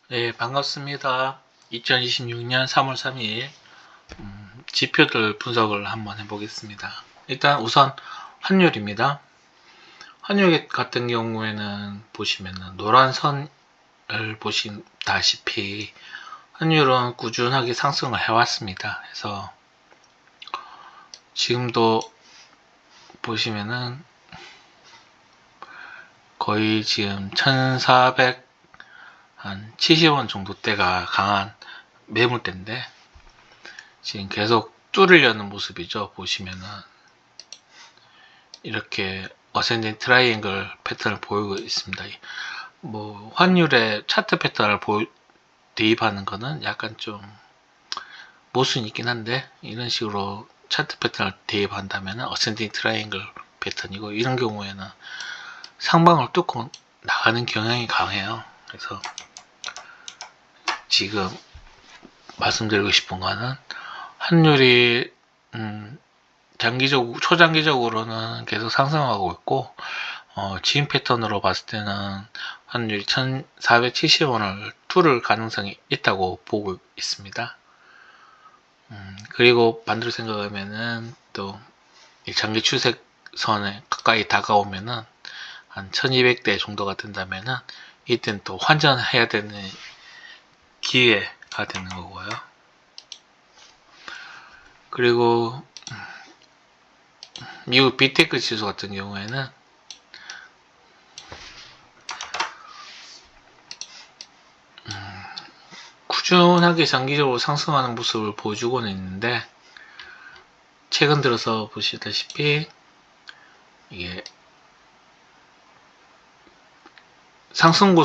네, 반갑습니다. 2026년 3월 3일 지표들 분석을 한번 해보겠습니다. 일단 우선 환율입니다. 환율 같은 경우에는 보시면은 노란 선을 보시다시피 환율은 꾸준하게 상승을 해왔습니다. 그래서 지금도 보시면은 거의 지금 1470원 정도 대가 강한 매물대인데 지금 계속 뚫으려는 모습이죠. 보시면은 이렇게 어센딩 트라이앵글 패턴을 보이고 있습니다. 뭐 환율의 차트 패턴을 대입하는 거는 약간 좀 모순이 있긴 한데 이런 식으로 차트 패턴을 대입한다면 어센딩 트라이앵글 패턴이고, 이런 경우에는 상방을 뚫고 나가는 경향이 강해요. 그래서 지금 말씀드리고 싶은 거는 환율이 초장기적으로는 계속 상승하고 있고, 지금 패턴으로 봤을 때는 환율이 1470원을 뚫을 가능성이 있다고 보고 있습니다. 그리고 반대로 생각하면은 또 이 장기 추세선에 가까이 다가오면은 한 1200대 정도가 된다면은 이때는 또 환전해야 되는 기회가 되는 거고요. 그리고 미국 빅테크 지수 같은 경우에는 꾸준하게 장기적으로 상승하는 모습을 보여주고는 있는데, 최근 들어서 보시다시피 이게 상승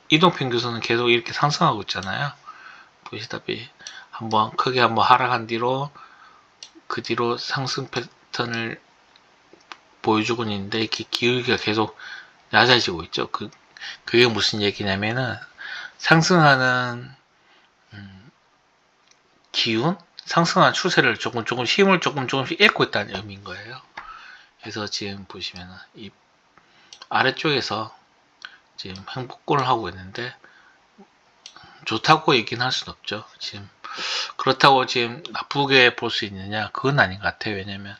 이동평균선은 계속 이렇게 상승하고 있잖아요. 보시다시피 크게 한번 하락한 뒤로 그 뒤로 상승 패턴을 보여주고 있는데, 이렇게 기울기가 계속 낮아지고 있죠. 그게 무슨 얘기냐면은 상승하는 기운, 상승한 추세를 힘을 조금씩 잃고 있다는 의미인 거예요. 그래서 지금 보시면은 이 아래쪽에서 지금 행복권을 하고 있는데, 좋다고 얘기는 할 수는 없죠. 지금 그렇다고 지금 나쁘게 볼 수 있느냐, 그건 아닌 것 같아요. 왜냐면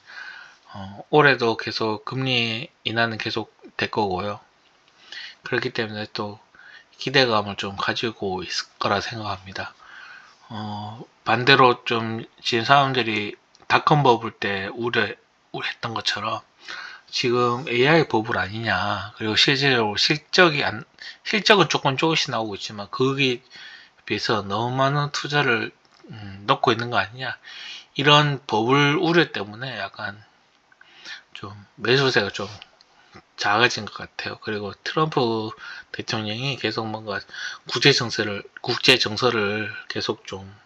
올해도 계속 금리 인하는 계속 될 거고요. 그렇기 때문에 또 기대감을 좀 가지고 있을 거라 생각합니다. 반대로 좀 지금 사람들이 닷컴 버블 때 우려했던 것처럼 지금 AI 버블 아니냐, 그리고 실질적으로 실적은 조금씩 나오고 있지만 거기에 비해서 너무 많은 투자를 넣고 있는 거 아니냐, 이런 버블 우려 때문에 약간 좀 매수세가 좀 작아진 것 같아요. 그리고 트럼프 대통령이 계속 뭔가 국제 정서를 계속 좀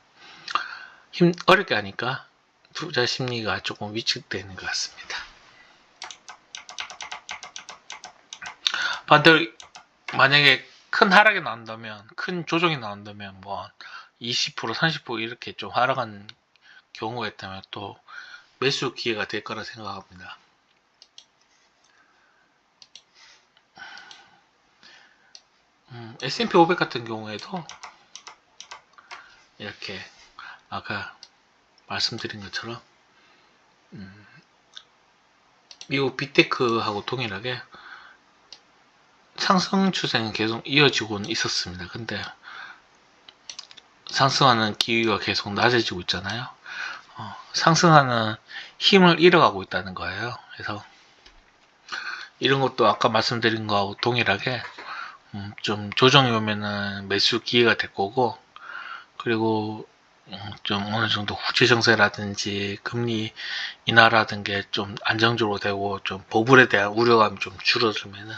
어렵게 하니까 투자 심리가 조금 위축되는 것 같습니다. 반대로 만약에 큰 하락이 나온다면, 큰 조정이 나온다면 뭐 20% 30% 이렇게 좀 하락한 경우가 있다면 또 매수 기회가 될 거라 생각합니다. S&P 500 같은 경우에도 이렇게 아까 말씀드린 것처럼 미국 빅테크하고 동일하게 상승 추세는 계속 이어지고는 있었습니다. 근데 상승하는 기회가 계속 낮아지고 있잖아요. 상승하는 힘을 잃어가고 있다는 거예요. 그래서 이런 것도 아까 말씀드린 거하고 동일하게 좀 조정이 오면은 매수 기회가 될 거고, 그리고 좀 어느 정도 국제 정세라든지 금리 인하라든지 좀 안정적으로 되고 좀 버블에 대한 우려감이 좀 줄어들면은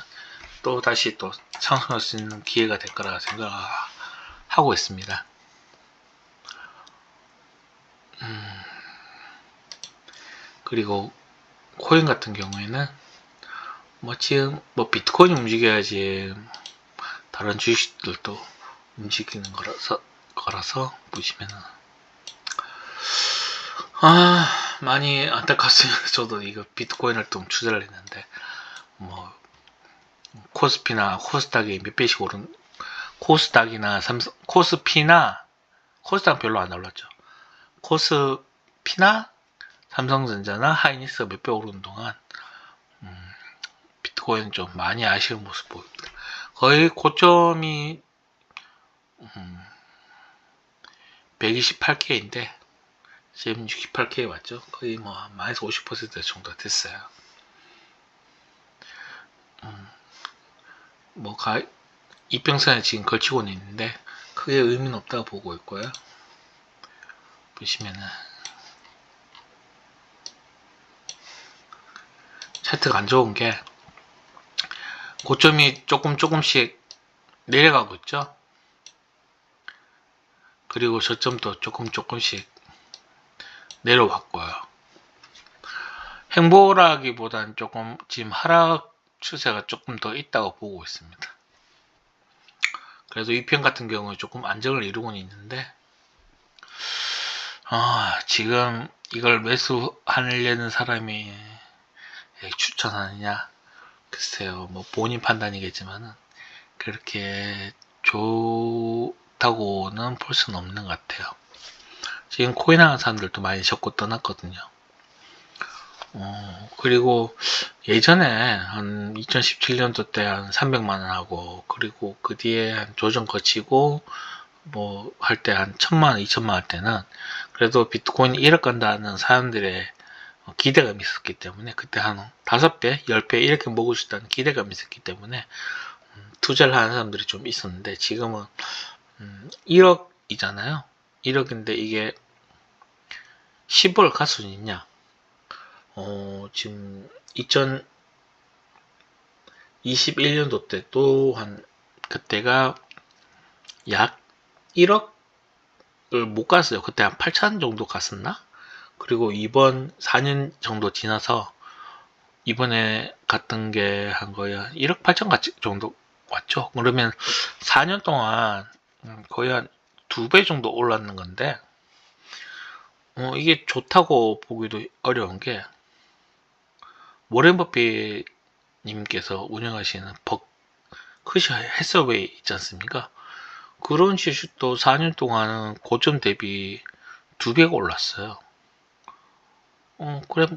또 다시 또 상승할 수 있는 기회가 될 거라 생각하고 있습니다. 그리고 코인 같은 경우에는 지금 비트코인이 움직여야지 다른 주식들도 움직이는 거라서 보시면은 많이 안타깝습니다. 저도 이거 비트코인을 좀 투자를 했는데 코스피나 코스닥이 몇 배씩 오른 코스닥이나 삼성, 코스피나 코스닥 별로 안 올랐죠. 코스피나 삼성전자나 하이닉스가 몇 배 오르는 동안 비트코인 좀 많이 아쉬운 모습 보입니다. 거의 고점이 128K인데 지금 68K 왔죠. 거의 뭐 마이너스 50% 정도 됐어요. 뭐 이평선에 지금 걸치고는 있는데 크게 의미는 없다고 보고 있고요. 보시면은 차트가 안 좋은 게 고점이 조금씩 내려가고 있죠. 그리고 저점도 조금씩 내려왔고요. 행보라기보단 조금 지금 하락 추세가 조금 더 있다고 보고 있습니다. 그래서 이 편 같은 경우에 조금 안정을 이루고는 있는데 지금 이걸 매수하려는 사람이 추천하느냐 글쎄요, 뭐 본인 판단이겠지만은 그렇게 좋다고는 볼 수는 없는 것 같아요. 지금 코인 하는 사람들도 많이 접고 떠났거든요. 그리고 예전에 한 2017년도 때 한 300만원 하고, 그리고 그 뒤에 한 조정 거치고, 뭐 할 때 한 1000만원, 2000만원 할 때는 그래도 비트코인이 1억 간다는 사람들의 기대감이 있었기 때문에 그때 한 5배, 10배 이렇게 먹을 수 있다는 기대감이 있었기 때문에 투자를 하는 사람들이 좀 있었는데 지금은 1억이잖아요. 1억인데 이게 10월 갈 수 있냐? 지금 2021년도 때 또한 그때가 약 1억을 못 갔어요. 그때 한 8천 정도 갔었나? 그리고 이번 4년 정도 지나서 이번에 갔던 게 한 거의 1억 8천 정도 왔죠. 그러면 4년 동안 거의 한 2배 정도 올랐는 건데 이게 좋다고 보기도 어려운 게 워렌 버핏님께서 운영하시는 버크셔 해서웨이 있지 않습니까? 그런 주식도 4년 동안은 고점 대비 2배가 올랐어요.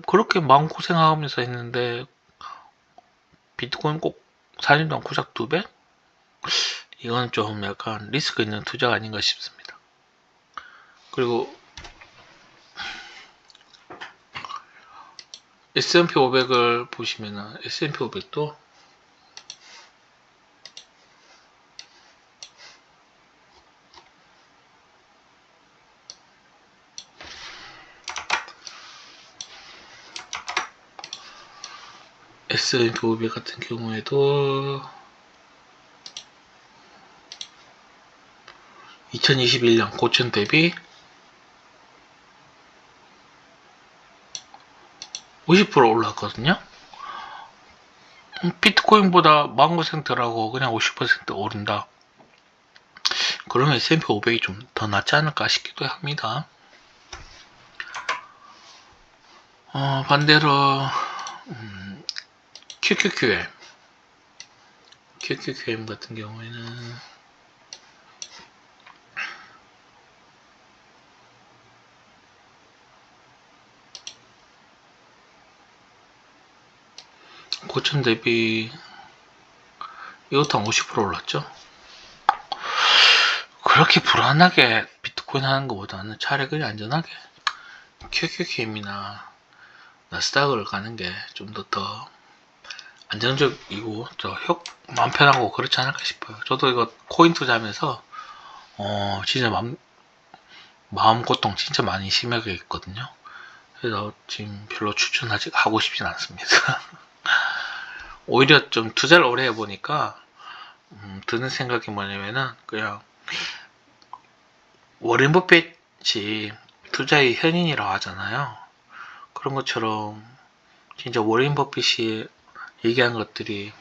그렇게 마음고생하면서 했는데 비트코인 꼭 4년 동안 고작 2배? 이건 좀 약간 리스크 있는 투자가 아닌가 싶습니다. 그리고 S&P 500을 보시면은 S&P 500도 S&P 500 같은 경우에도 2021년 고점 대비 50% 올랐거든요. 비트코인보다 마음고생 덜하고 그냥 50% 오른다. 그러면 S&P 500이 좀 더 낫지 않을까 싶기도 합니다. 반대로 QQQM 같은 경우에는 고점 대비 이것도 한 50% 올랐죠. 그렇게 불안하게 비트코인 하는 것보다는 차라리 그냥 안전하게 QQQM이나 나스닥을 가는 게 좀 더 안정적이고 마음 편하고 그렇지 않을까 싶어요. 저도 이거 코인 투자하면서 진짜 마음 고통 진짜 많이 심하게 했거든요. 그래서 지금 별로 하고 싶진 않습니다. 오히려 좀 투자를 오래 해보니까 드는 생각이 뭐냐면은 그냥 워렌 버핏이 투자의 현인이라고 하잖아요. 그런 것처럼 진짜 워렌 버핏이 얘기한 것들이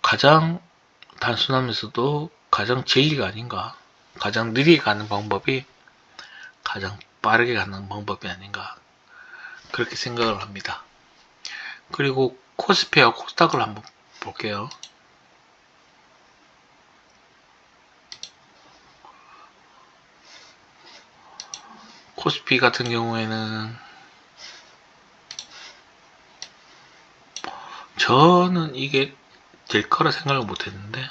가장 단순하면서도 가장 진리가 아닌가. 가장 느리게 가는 방법이 가장 빠르게 가는 방법이 아닌가. 그렇게 생각을 합니다. 그리고 코스피와 코스닥을 한번 볼게요. 코스피 같은 경우에는 저는 이게 될 거라 생각을 못 했는데,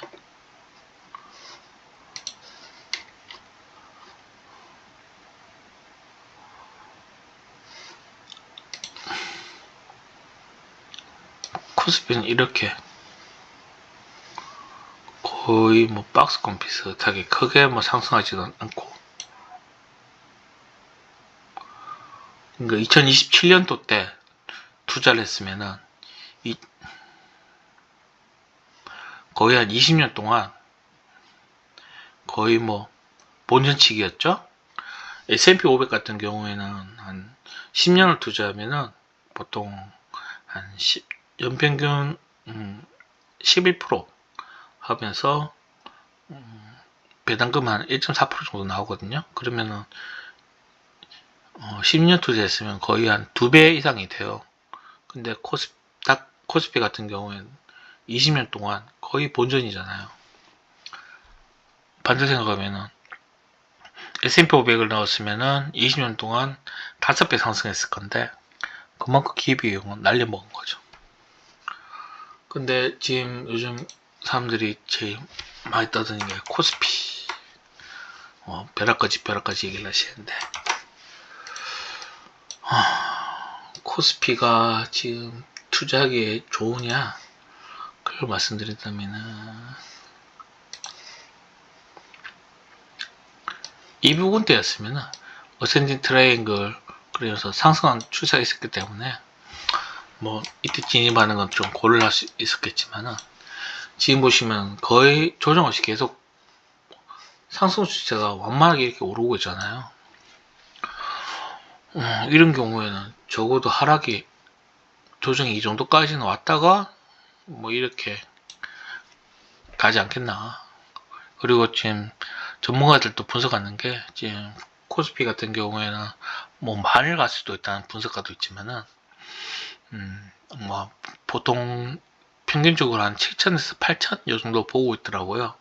코스피는 이렇게 거의 뭐 박스권 비슷하게 크게 뭐 상승하지도 않고, 그러니까 2027년도 때 투자를 했으면은 거의 한 20년 동안 거의 뭐 본전치기였죠. S&P 500 같은 경우에는 한 10년을 투자하면은 보통 한 연평균 11% 하면서 배당금 한 1.4% 정도 나오거든요. 그러면은 10년 투자했으면 거의 한 2배 이상이 돼요. 근데 코스피 같은 경우에는 20년 동안 거의 본전이잖아요. 반대로 생각하면은 S&P 500을 넣었으면은 20년 동안 5배 상승했을 건데, 그만큼 기회비용은 날려먹은 거죠. 근데 지금 요즘 사람들이 제일 많이 떠드는 게 코스피, 벼락까지 얘기를 하시는데, 코스피가 지금 투자하기에 좋으냐? 그걸 말씀드린다면은, 이 부분대였으면은 어센딩 트라이앵글, 그래서 상승한 추세가 있었기 때문에 뭐 이때 진입하는 건 좀 고려할 수 있었겠지만은, 지금 보시면 거의 조정 없이 계속 상승 추세가 완만하게 이렇게 오르고 있잖아요. 이런 경우에는 적어도 하락이 조정이 이 정도까지는 왔다가 뭐 이렇게 가지 않겠나. 그리고 지금 전문가들도 분석하는 게, 지금 코스피 같은 경우에는 뭐 만일 갈 수도 있다는 분석가도 있지만은, 뭐 보통 평균적으로 한 7천에서 8천 이 정도 보고 있더라고요.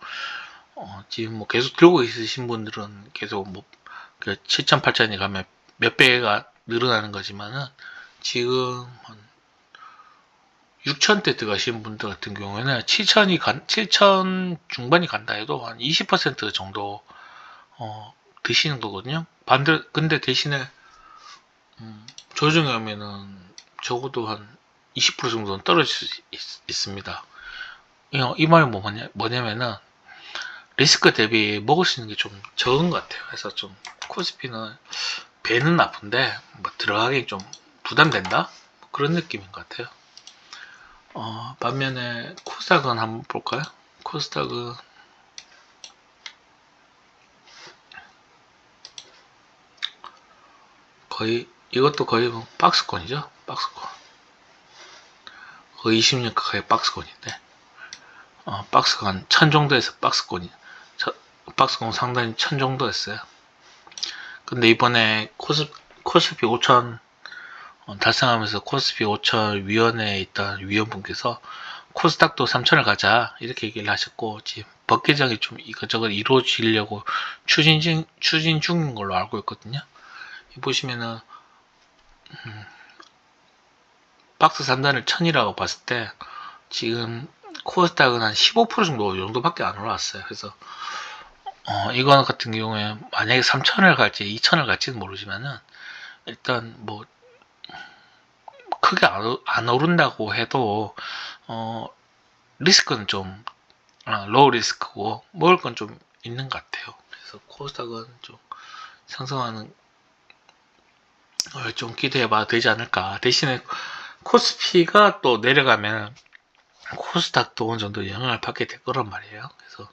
지금 뭐 계속 들고 있으신 분들은 계속 뭐 그 7천, 8천이 가면 몇 배가 늘어나는 거지만은, 지금 한 6천대 들어가신 분들 같은 경우에는 7천 중반이 간다 해도 한 20% 정도 드시는 거거든요. 근데 대신에 조정이 오면은 적어도 한 20% 정도는 떨어질 수 있습니다. 이 말은 뭐냐면은 리스크 대비 먹을 수 있는 게 좀 적은 것 같아요. 그래서 좀 코스피는 배는 아픈데 뭐 들어가기 좀 부담된다? 그런 느낌인 것 같아요. 반면에 코스닥은 한번 볼까요? 코스닥은 이것도 거의 뭐 박스권이죠. 박스권. 거의 20년 가까이 박스권인데, 박스가 한 1000 정도에서 박스권 상단이 1000 정도 했어요. 근데 이번에 코스피 5000 달성하면서 코스피 5000 위원회에 있던 위원분께서 코스닥도 3000을 가자 이렇게 얘기를 하셨고, 지금 법 개정이 좀 이것저것 이루어지려고 추진 중인 걸로 알고 있거든요. 보시면은 박스 상단을 1000이라고 봤을 때 지금 코스닥은 한 15% 정도밖에 안 올라왔어요. 그래서 이거 같은 경우에 만약에 3000을 갈지 2000을 갈지는 모르지만은, 일단 뭐 크게 안 오른다고 해도 리스크는 좀 로우 리스크고 먹을 건 좀 있는 것 같아요. 그래서 코스닥은 좀 상승하는 걸 좀 기대해봐도 되지 않을까. 대신에 코스피가 또 내려가면 코스닥도 어느 정도 영향을 받게 될 거란 말이에요. 그래서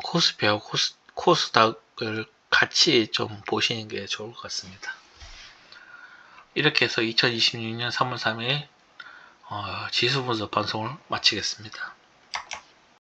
코스피하고 코스닥을 같이 좀 보시는 게 좋을 것 같습니다. 이렇게 해서 2026년 3월 3일 지수 분석 방송을 마치겠습니다.